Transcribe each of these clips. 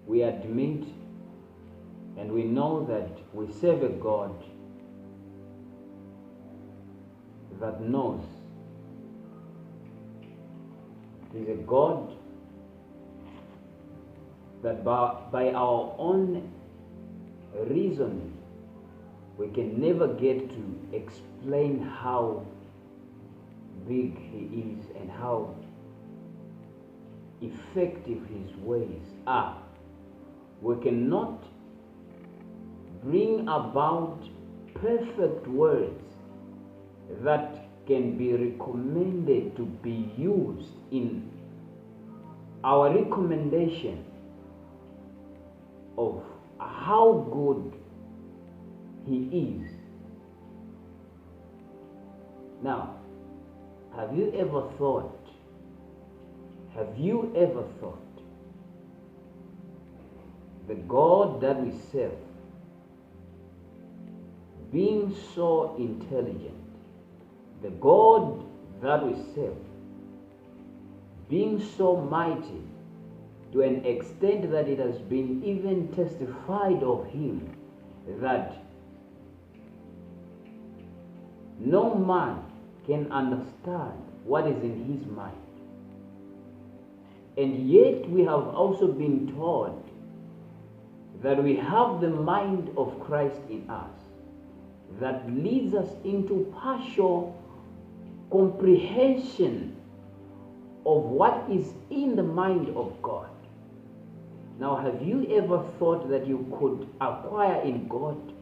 we admit and we know that we serve a God that knows. It is a God that by our own reasoning we can never get to explain how big He is and how effective His ways are. We cannot bring about perfect words that can be recommended to be used in our recommendation of how good He is. Now, have you ever thought the God that we serve, being so intelligent, the God that we serve, being so mighty to an extent that it has been even testified of Him that no man can understand what is in His mind. And yet we have also been taught that we have the mind of Christ in us that leads us into partial comprehension of what is in the mind of God. Now, have you ever thought that you could acquire in God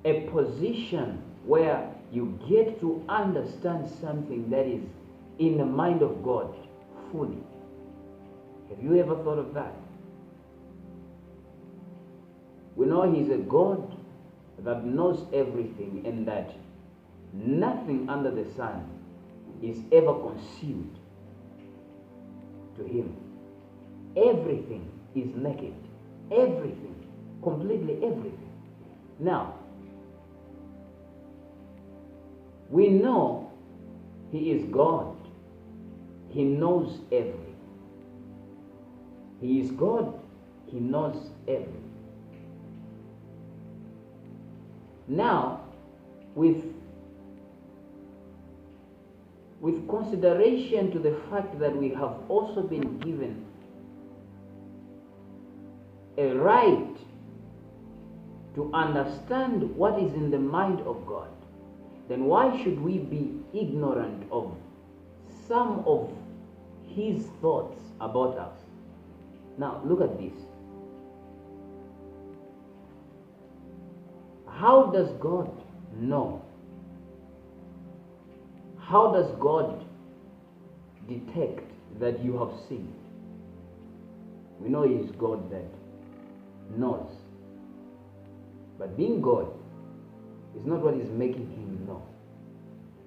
a position where you get to understand something that is in the mind of God fully? Have you ever thought of that? We know He's a God that knows everything and that nothing under the sun is ever concealed to Him. Everything is naked. Everything. Completely everything. Now, we know He is God. He knows everything. He is God. He knows everything. Now, with consideration to the fact that we have also been given a right to understand what is in the mind of God, then why should we be ignorant of some of His thoughts about us? Now, look at this. How does God know? How does God detect that you have sinned? We know He is God that knows. But being God is not what is making Him know.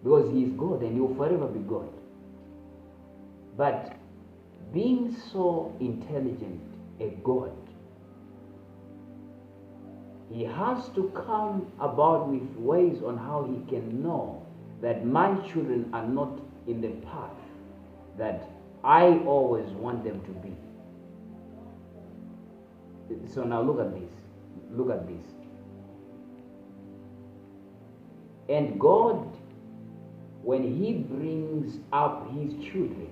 Because He is God and He will forever be God. But being so intelligent, a God, He has to come about with ways on how He can know that my children are not in the path that I always want them to be. So now look at this. Look at this. And God, when He brings up His children,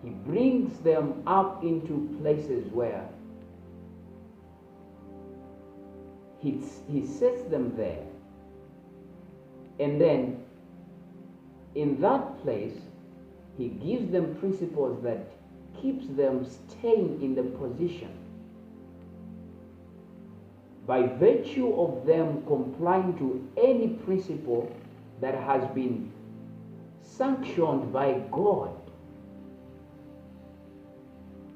He brings them up into places where He sets them there. And then in that place, He gives them principles that keeps them staying in the position. By virtue of them complying to any principle that has been sanctioned by God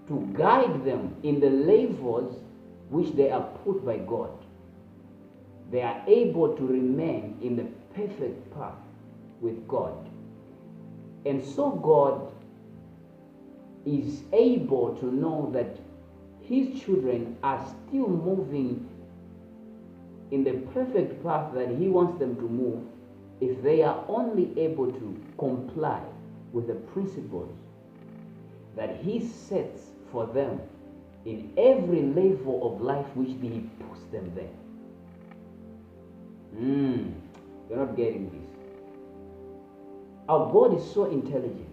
to guide them in the levels which they are put by God, they are able to remain in the perfect path with God. And so God is able to know that His children are still moving in the perfect path that He wants them to move if they are only able to comply with the principles that He sets for them in every level of life which He puts them there. You're not getting this. Our God is so intelligent.